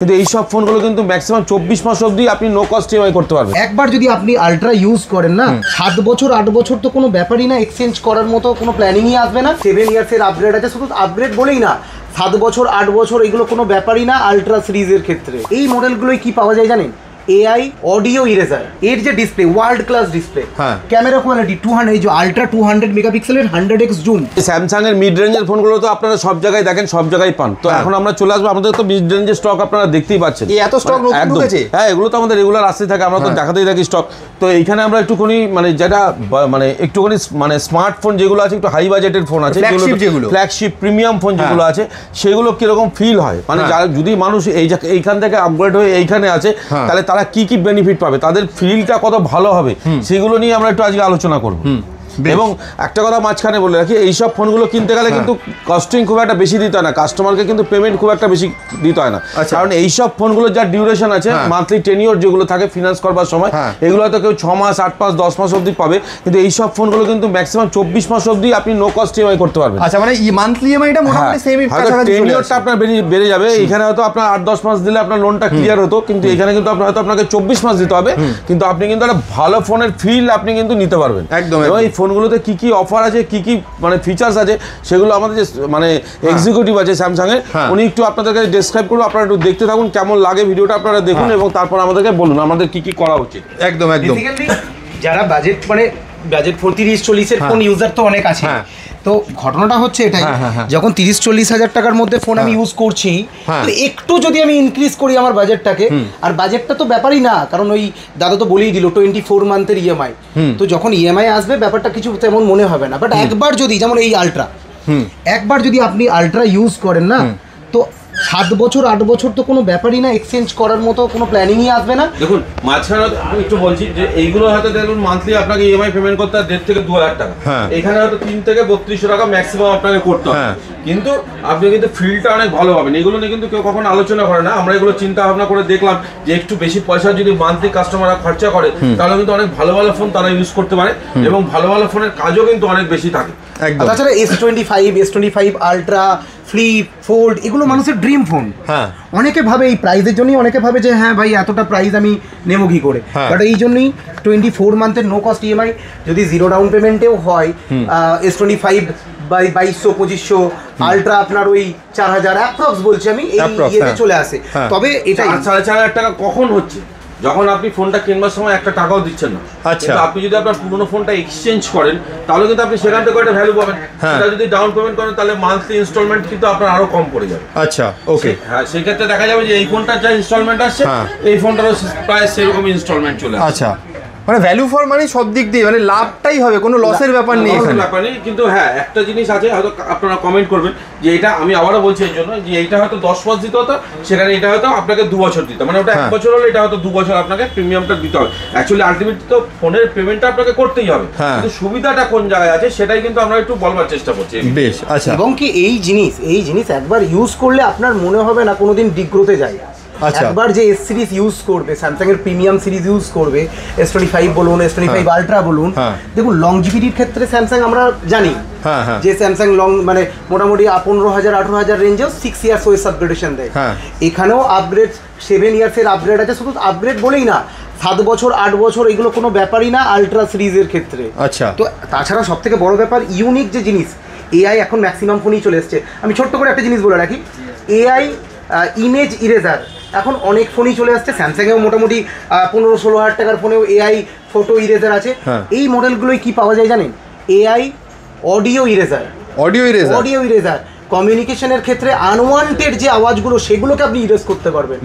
কিন্তু এই সব ফোনগুলো কিন্তু ম্যাক্সিমাম 24 মাস অবধি আপনি নো কস্ট ইএমআই করতে পারবেন। একবার যদি আপনি আলট্রা ইউজ করেন না 7 বছর 8 বছর তো কোনো ব্যাপারই না, এক্সচেঞ্জ করার মতো কোনো প্ল্যানিংই আসবে না। 7 ইয়ার্সের আপগ্রেড আছে, শুধু আপগ্রেড বলেই না 7 বছর 8 বছর এগুলো কোনো ব্যাপারই না আলট্রা সিরিজের ক্ষেত্রে। এই মডেলগুলোই কি পাওয়া যায় জানেন? AI অডিও ইরেজার, এর যে display world class display, camera quality 200, এই যে আলট্রা 200 মেগাপিক্সেলের 100x জুম। স্যামসাং এর মিড রেঞ্জের ফোনগুলো তো আপনারা সব জায়গায় দেখেন, সব জায়গায় পান। তো এখন আমরা চলে আসবো, আমাদের তো মিড রেঞ্জের স্টক আপনারা দেখতেই পাচ্ছেন। এত স্টক নতুন ঢুকেছে। হ্যাঁ, এগুলো তো আমাদের রেগুলার আসতে থাকে, আমরা তো দেখাতেই থাকি স্টক। তো এইখানে আমরা একটুখানি মানে যেটা মানে একটুখানি মানে স্মার্টফোন যেগুলো আছে, একটু হাই বাজেটের ফোন আছে, যেগুলো ফ্ল্যাগশিপ প্রিমিয়াম ফোন যেগুলো আছে, সেগুলো কিরকম ফিল হয়, মানে যারা যদি মানুষ এইখান থেকে আপগ্রেড হয়ে এইখানে আছে, তাহলে তারা কি কি বেনিফিট পাবে, তাদের ফিলটা কত ভালো হবে, সেগুলো নিয়ে আমরা একটু আজকে আলোচনা করব। এবং একটা কথা মাঝখানে বলে রাখি, এইসব ফোনগুলো কিনতে গেলে কিন্তু কস্টিং খুব একটা বেশি দিতে হয় না, কাস্টমারকে কিন্তু পেমেন্ট খুব একটা বেশি দিতে হয় না। কারণ এইসব ফোনগুলোর যা ডিউরেশন আছে, মান্থলি টেনিওর যেগুলো থাকে ফিনান্স করবার সময়, এগুলো হয়তো কেউ 6 মাস 8 মাস 10 মাস অবধি পাবে, কিন্তু এইসব ফোনগুলো কিন্তু ম্যাক্সিমাম 24 মাস অবধি আপনি নো কস্ট ইএমআই করতে পারবেন। আচ্ছা, মানে মান্থলি ইএমআইটা মোটামুটি সেম টেনিওরটা আপনার বেড়ে যাবে। এখানে হয়তো আপনার 8-10 মাস দিলে আপনার লোনটা ক্লিয়ার হতো, কিন্তু এখানে কিন্তু হয়তো আপনাকে 24 মাস দিতে হবে, কিন্তু আপনি কিন্তু একটা ভালো ফোনের ফিল আপনি কিন্তু নিতে পারবেন একদম। এবং এই ফোনগুলোতে কি কি অফার আছে, কি কি মানে ফিচার্স আছে, সেগুলো আমাদের যে মানে এক্সিকিউটিভ আছে স্যামসাং এর, উনি একটু আপনাদেরকে ডেসক্রাইব করবো। আপনারা একটু দেখতে থাকুন, কেমন লাগে ভিডিওটা আপনারা দেখুন, এবং তারপর আমাদেরকে বলুন আমাদের কি কি করা উচিত। একদম একদম। যারা বাজেট মানে বাজেট 30-40 এর ফোন ইউজার তো অনেক আছে। তো ঘটনাটা হচ্ছে এটাই, যখন 30-40 হাজার টাকার মধ্যে ফোন আমি ইউজ করছি, তো একটু যদি আমি ইনক্রিজ করি আমার বাজেটটাকে, আর বাজেটটা তো ব্যাপারই না, কারণ ওই দাদা তো বলেই দিল 24 মান্থের ইএমআই, তো যখন ইএমআই আসবে ব্যাপারটা কিছু তেমন মনে হবে না। বাট একবার যদি, যেমন এই আলট্রা, একবার যদি আপনি আলট্রা ইউজ করেন না, তো 7 বছর 8 বছর তো কোনো ব্যাপারই না, এক্সচেঞ্জ করার মতো কোনো প্ল্যানিংই আসবে না। দেখুন, মাঝখানে আমি একটু বলছি যে এইগুলো হয়তো দেখুন মান্থলি আপনাকে ইএমআই পেমেন্ট করতে হয় 1.5 থেকে 2 হাজার টাকা, এখানে হয়তো 3 থেকে 3200 টাকা ম্যাক্সিমাম আপনাকে করতে হবে, কিন্তু আপনি কিন্তু ফিলটা অনেক ভালো পাবেন। এগুলো নিয়ে কিন্তু কেউ কখনো আলোচনা করে না, আমরা এগুলো চিন্তা ভাবনা করে দেখলাম যে একটু বেশি পয়সা যদি মান্থলি কাস্টমাররা খরচা করে, তাহলে কিন্তু অনেক ভালো ভালো ফোন তারা ইউজ করতে পারে, এবং ভালো ভালো ফোনের কাজও কিন্তু অনেক বেশি থাকে। তাছাড়া S25 আলট্রা, ফ্লিপ, ফোল্ড, এগুলো মানুষের ড্রিম ফোন। অনেকে ভাবে এই প্রাইসের জন্যই, অনেকে ভাবে যে হ্যাঁ ভাই এতটা প্রাইস আমি নেবো কি করে, বাট এই জন্যই 24 মান্থের নো কস্ট ইএমআই, যদি জিরো ডাউন পেমেন্টেও হয়, S25 2200-2500, আলট্রা আপনার ওই 4000 অ্যাপ্রক্স বলছি আমি, এই ইয়েতে চলে আসে। তবে এটা 4,500 টাকা কখন হচ্ছে, যখন আপনি ফোনটা কিনবার সময় একটা টাকাও দিচ্ছেন না। আচ্ছা, আপনি যদি আপনার পুরোনো ফোনটা এক্সচেঞ্জ করেন, তাহলে কিন্তু আপনি সেখান থেকে একটা ভ্যালু পাবেন। সেটা যদি ডাউন পেমেন্ট করেন, তাহলে মান্থলি ইনস্টলমেন্ট কিন্তু আপনার আরো কম পড়ে যাবে। আচ্ছা, ওকে। হ্যাঁ, সেক্ষেত্রে দেখা যাবে যে এই ফোনটার যা ইনস্টলমেন্ট আসছে, এই ফোনটারও প্রায় সেরকম ইনস্টলমেন্ট চলে আসে। আচ্ছা, মানে ভ্যালু ফর মানি সব দিক দিয়ে মানে লাভটাই হবে, কোনো লসের ব্যাপার নেই এখানে। ব্যাপার নেই, কিন্তু হ্যাঁ একটা জিনিস আছে, হয়তো আপনারা কমেন্ট করবেন যে এটা, আমি আবারও বলছি এর জন্য যে এইটা হয়তো 10 মাস দিতে হতো, সেখানে এটা হয়তো আপনাকে 2 বছর দিতে, মানে ওটা 1 বছর হলে এটা হয়তো 2 বছর আপনাকে প্রিমিয়ামটা দিতে হবে। অ্যাকচুয়ালি আলটিমেটলি তো ফোনের পেমেন্টটা আপনাকে করতেই হবে, কিন্তু সুবিধাটা কোন জায়গায় আছে সেটাই কিন্তু আমরা একটু বলবার চেষ্টা করছি। বেশ, আচ্ছা। এবং কি এই জিনিস একবার ইউজ করলে আপনার মনে হবে না কোনোদিন ডিগ্রোতে যায়। একবার যে এস সিরিজ ইউজ করবে, স্যামসাং এর প্রিমিয়াম সিরিজ ইউজ করবে, S25 বলুন, S25 আলট্রা বলুন, দেখুন লংজিভিটির ক্ষেত্রে স্যামসাং আমরা জানি যে স্যামসাং মানে মোটামুটি 15,000-18,000 রেঞ্জেও 6 ইয়ার্স ওয়েস আপগ্রেডেশন দেয়। এখানেও আপগ্রেড 7 ইয়ার্সের আপগ্রেড আছে, শুধু আপগ্রেড বলেই না 7 বছর 8 বছর এগুলো কোনো ব্যাপারই না আলট্রা সিরিজের ক্ষেত্রে। আচ্ছা, তো তাছাড়া সব থেকে বড় ব্যাপার ইউনিক যে জিনিস, AI এখন ম্যাক্সিমাম ফোনই চলে এসছে। আমি ছোট্ট করে একটা জিনিস বলে রাখি, AI ইমেজ ইরেজার এখন অনেক ফোনই চলে আসছে। স্যামসাংয়েও মোটামুটি 15-16 হাজার টাকার ফোনেও AI ফটো ইরেজার আছে। এই মডেলগুলোই কি পাওয়া যায় জানেন? AI অডিও ইরেজার, কমিউনিকেশনের ক্ষেত্রে আনওয়ান্টেড যে আওয়াজগুলো সেগুলোকে আপনি ইরেজ করতে পারবেন।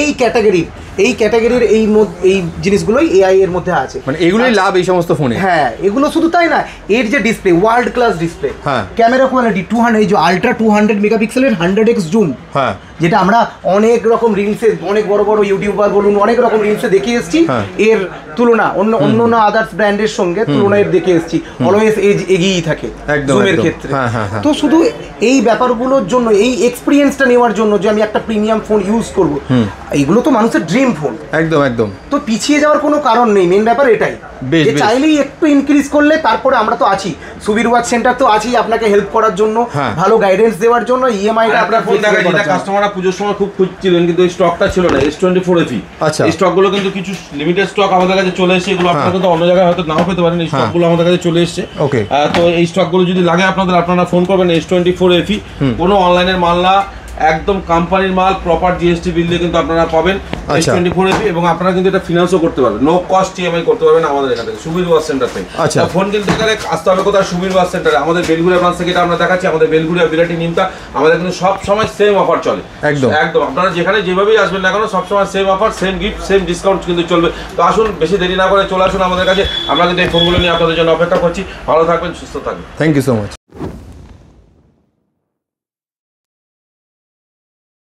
এই ক্যাটাগরির এই জিনিসগুলোই AI এর মধ্যে আছে, মানে এগুলোই লাভ এই সমস্ত ফোনে। হ্যাঁ, এগুলো শুধু তাই না, এর যে display world class display, camera quality 200, এই যে আলট্রা 200 মেগাপিক্সেলের 100x জুম, যেটা আমরা অনেক রকম রিলসে, অনেক বড় বড় ইউটিউবার বলুন, অনেক রকম রিলসে দেখে এসেছি। এর তুলনা অন্য না আদার্স ব্র্যান্ডের সঙ্গে তুলনা এর দেখে এসেছি, অলওয়েজ এগিয়েই থাকে জুমের ক্ষেত্রে। তো শুধু এই ব্যাপারগুলোর জন্য, এই এক্সপিরিয়েন্সটা নেওয়ার জন্য যে আমি একটা প্রিমিয়াম ফোন ইউজ করব, এইগুলো তো মানুষের ড্রিম ফোন, একদম একদম। তো পিছিয়ে যাওয়ার কোনো কারণ নেই, মেন ব্যাপার এটাই যে চাইলেই একটু ইনক্রিজ করলে, তারপরে আমরা তো আছি, সুবীর ওয়াচ সেন্টার তো আছি আপনাকে হেল্প করার জন্য, ভালো গাইডেন্স দেওয়ার জন্য, ইএমআইটা আপনার ফোন দেখা যেটা কাস্টমাররা পুজোর সময় খুব খুঁজছিলেন কিন্তু এই স্টকটা ছিল না, S24 FE। আচ্ছা, এই স্টকগুলো কিন্তু কিছু লিমিটেড স্টক আমাদের কাছে চলে এসেছে, এগুলো আপনারা কিন্তু অন্য জায়গায় হয়তো নাও পেতে পারেন, এই স্টকগুলো আমাদের কাছে চলে এসেছে। ওকে, তো এই স্টকগুলো যদি লাগে আপনাদের, আপনারা ফোন করবেন। S24 FE কোনো অনলাইনের মাল না, একদম কোম্পানির মাল, প্রপার জিএসটি বিল দিয়ে কিন্তু আপনারা পাবেন S24 FE, এবং আপনারা কিন্তু এটা ফিনান্সও করতে পারবেন, নো কস্ট ইএমআই করতে পারবেন আমাদের এখান থেকে, সুবীর ওয়াচ সেন্টার থেকে। আচ্ছা, ফোন কিনতে গেলে আসতে হবে কোথায়? সুবীর ওয়াচ সেন্টারে। আমাদের বেলঘুরিয়া ব্রাঞ্চ থেকে এটা আমরা দেখাচ্ছি, আমাদের বেলঘুরিয়া বিরাটি নিমতা, আমাদের কিন্তু সব সময় সেম অফার চলে, একদম একদম। আপনারা যেখানে যেভাবেই আসবেন না কেন, সবসময় same offer, same gift, same discount কিন্তু চলবে। তো আসুন, বেশি দেরি না করে চলে আসুন আমাদের কাছে, আমরা কিন্তু এই ফোনগুলো নিয়ে আপনাদের জন্য অপেক্ষা করছি। ভালো থাকবেন, সুস্থ থাকবেন। Thank you so much.